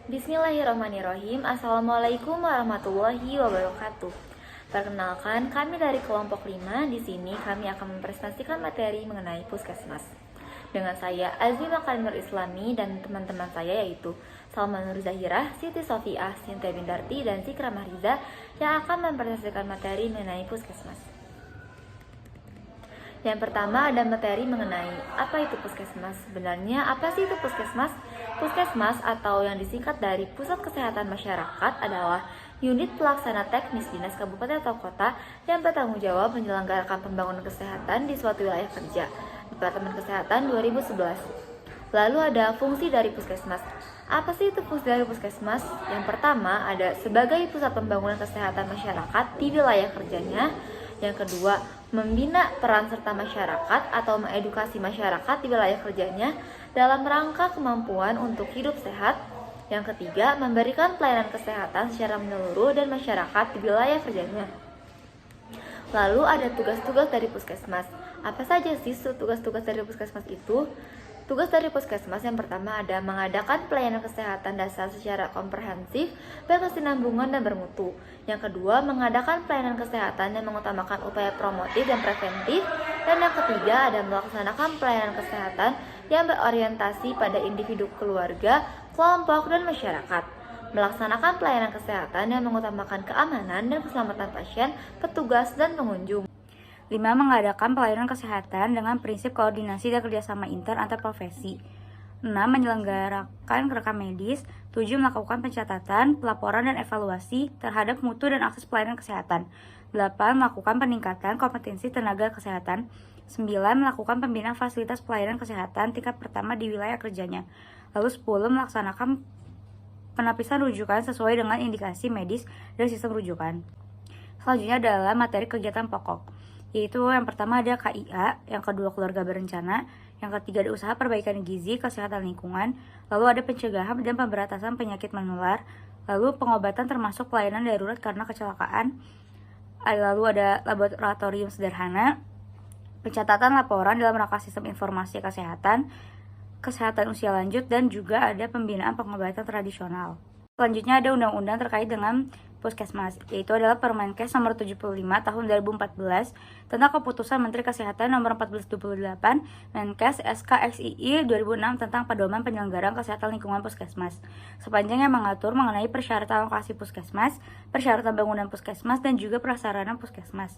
Bismillahirrahmanirrahim. Assalamualaikum warahmatullahi wabarakatuh. Perkenalkan, kami dari kelompok 5. Di sini kami akan mempresentasikan materi mengenai Puskesmas. Dengan saya Azmi Makarim Nur Islami dan teman-teman saya yaitu Salma Nur Zahirah, Siti Sofiah, Sinta Bindarti, dan Zikra Mahriza yang akan mempresentasikan materi mengenai Puskesmas. Yang pertama ada materi mengenai apa itu Puskesmas. Sebenarnya apa sih itu Puskesmas? Puskesmas atau yang disingkat dari Pusat Kesehatan Masyarakat adalah unit pelaksana teknis dinas kabupaten atau kota yang bertanggung jawab menyelenggarakan pembangunan kesehatan di suatu wilayah kerja. Departemen Kesehatan 2011. Lalu ada fungsi dari Puskesmas. Apa sih itu fungsi dari Puskesmas? Yang pertama ada sebagai pusat pembangunan kesehatan masyarakat di wilayah kerjanya. Yang kedua, membina peran serta masyarakat atau mengedukasi masyarakat di wilayah kerjanya dalam rangka kemampuan untuk hidup sehat. Yang ketiga, memberikan pelayanan kesehatan secara menyeluruh dan masyarakat di wilayah kerjanya. Lalu ada tugas-tugas dari Puskesmas. Apa saja sih tugas-tugas dari Puskesmas itu? Tugas dari Puskesmas yang pertama ada mengadakan pelayanan kesehatan dasar secara komprehensif, berkesinambungan dan bermutu. Yang kedua, mengadakan pelayanan kesehatan yang mengutamakan upaya promotif dan preventif. Dan yang ketiga ada melaksanakan pelayanan kesehatan yang berorientasi pada individu, keluarga, kelompok, dan masyarakat. Melaksanakan pelayanan kesehatan yang mengutamakan keamanan dan keselamatan pasien, petugas, dan pengunjung. 5. Mengadakan pelayanan kesehatan dengan prinsip koordinasi dan kerjasama intern antar profesi. 6. Menyelenggarakan rekam medis. 7. Melakukan pencatatan, pelaporan, dan evaluasi terhadap mutu dan akses pelayanan kesehatan. 8. Melakukan peningkatan kompetensi tenaga kesehatan. 9. Melakukan pembinaan fasilitas pelayanan kesehatan tingkat pertama di wilayah kerjanya. Lalu 10. Melaksanakan penapisan rujukan sesuai dengan indikasi medis dan sistem rujukan. Selanjutnya adalah materi kegiatan pokok, yaitu yang pertama ada KIA, yang kedua keluarga berencana, yang ketiga ada usaha perbaikan gizi, kesehatan lingkungan, lalu ada pencegahan dan pemberantasan penyakit menular, lalu pengobatan termasuk pelayanan darurat karena kecelakaan, lalu ada laboratorium sederhana, pencatatan laporan dalam rangka sistem informasi kesehatan usia lanjut, dan juga ada pembinaan pengobatan tradisional. Selanjutnya ada undang-undang terkait dengan Puskesmas, yaitu adalah Permenkes nomor 75 tahun 2014 tentang keputusan Menteri Kesehatan nomor 1428, Menkes SKXII 2006 tentang pedoman penyelenggaraan kesehatan lingkungan Puskesmas. Sepanjangnya mengatur mengenai persyaratan lokasi Puskesmas, persyaratan bangunan Puskesmas, dan juga prasarana Puskesmas.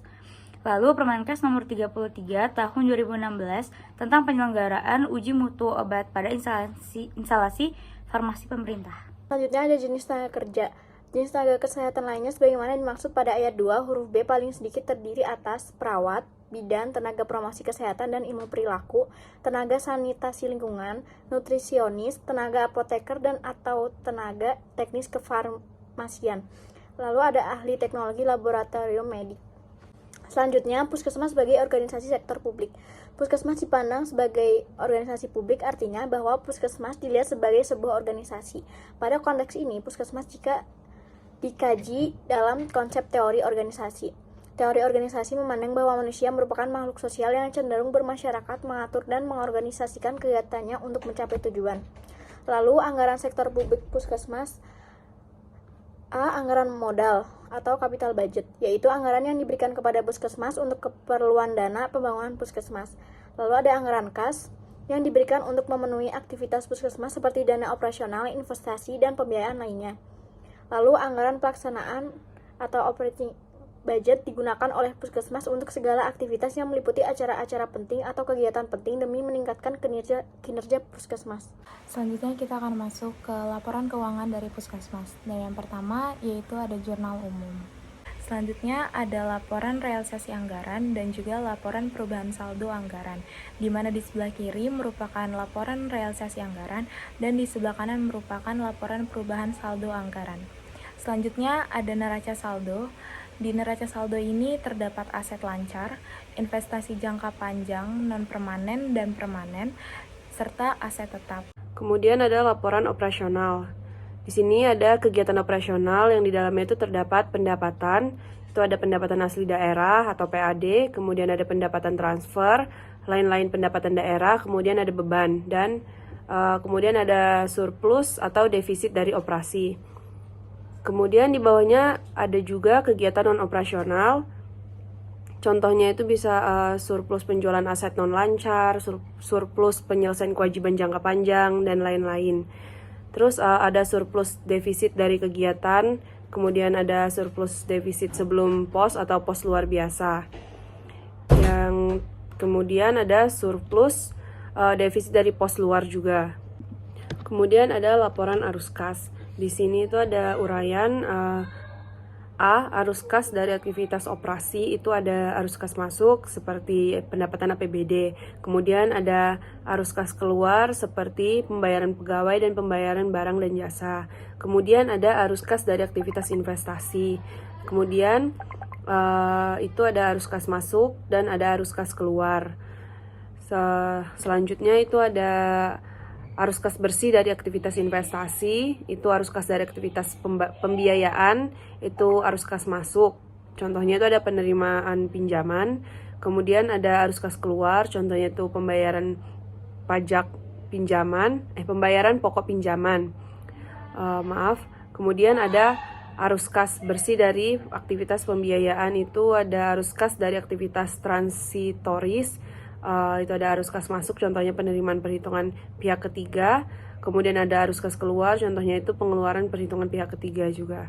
Lalu Permenkes nomor 33 tahun 2016 tentang penyelenggaraan uji mutu obat pada instalasi farmasi pemerintah. Selanjutnya ada jenis tenaga kerja. Jenis tenaga kesehatan lainnya sebagaimana dimaksud pada ayat 2 huruf B paling sedikit terdiri atas perawat, bidan, tenaga promosi kesehatan dan ilmu perilaku, tenaga sanitasi lingkungan, nutrisionis, tenaga apoteker dan atau tenaga teknis kefarmasian. Lalu ada ahli teknologi laboratorium medik. Selanjutnya, Puskesmas sebagai organisasi sektor publik. Puskesmas dipandang sebagai organisasi publik, artinya bahwa Puskesmas dilihat sebagai sebuah organisasi. Pada konteks ini, Puskesmas jika dikaji dalam konsep teori organisasi. Teori organisasi memandang bahwa manusia merupakan makhluk sosial yang cenderung bermasyarakat, mengatur dan mengorganisasikan kegiatannya untuk mencapai tujuan. Lalu, anggaran sektor publik Puskesmas. A. Anggaran modal atau capital budget, yaitu anggaran yang diberikan kepada Puskesmas untuk keperluan dana pembangunan Puskesmas. Lalu ada anggaran kas yang diberikan untuk memenuhi aktivitas Puskesmas seperti dana operasional, investasi, dan pembiayaan lainnya. Lalu anggaran pelaksanaan atau operating budget digunakan oleh Puskesmas untuk segala aktivitas yang meliputi acara-acara penting atau kegiatan penting demi meningkatkan kinerja Puskesmas. Selanjutnya kita akan masuk ke laporan keuangan dari Puskesmas. Dan yang pertama yaitu ada jurnal umum. Selanjutnya ada laporan realisasi anggaran dan juga laporan perubahan saldo anggaran, di mana di sebelah kiri merupakan laporan realisasi anggaran dan di sebelah kanan merupakan laporan perubahan saldo anggaran. Selanjutnya ada neraca saldo. Di neraca saldo ini terdapat aset lancar, investasi jangka panjang, non-permanen dan permanen, serta aset tetap. Kemudian ada laporan operasional. Di sini ada kegiatan operasional yang di dalamnya itu terdapat pendapatan, itu ada pendapatan asli daerah atau PAD, kemudian ada pendapatan transfer, lain-lain pendapatan daerah, kemudian ada beban, dan Kemudian ada surplus atau defisit dari operasi. Kemudian di bawahnya ada juga kegiatan non-operasional. Contohnya itu bisa surplus penjualan aset non-lancar, surplus penyelesaian kewajiban jangka panjang, dan lain-lain. Terus ada surplus defisit dari kegiatan, kemudian ada surplus defisit sebelum pos atau pos luar biasa. Yang kemudian ada surplus defisit dari pos luar juga. Kemudian ada laporan arus kas. Di sini itu ada uraian arus kas dari aktivitas operasi, itu ada arus kas masuk seperti pendapatan APBD. Kemudian ada arus kas keluar seperti pembayaran pegawai dan pembayaran barang dan jasa. Kemudian ada arus kas dari aktivitas investasi. Kemudian itu ada arus kas masuk dan ada arus kas keluar. Selanjutnya itu ada arus kas bersih dari aktivitas investasi, itu arus kas dari aktivitas pembiayaan, itu arus kas masuk. Contohnya itu ada penerimaan pinjaman. Kemudian ada arus kas keluar, contohnya itu pembayaran pajak pinjaman, pembayaran pokok pinjaman. Kemudian ada arus kas bersih dari aktivitas pembiayaan, itu ada arus kas dari aktivitas transitoris. Itu ada arus kas masuk, contohnya penerimaan perhitungan pihak ketiga. Kemudian ada arus kas keluar, contohnya itu pengeluaran perhitungan pihak ketiga juga.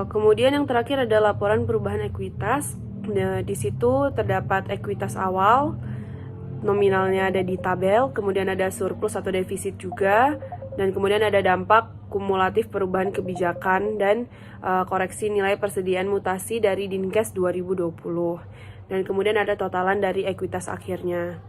Kemudian yang terakhir ada laporan perubahan ekuitas. Nah, di situ terdapat ekuitas awal, nominalnya ada di tabel, kemudian ada surplus atau defisit juga, dan kemudian ada dampak kumulatif perubahan kebijakan dan koreksi nilai persediaan mutasi dari Dinkes 2020. Dan kemudian ada totalan dari ekuitas akhirnya.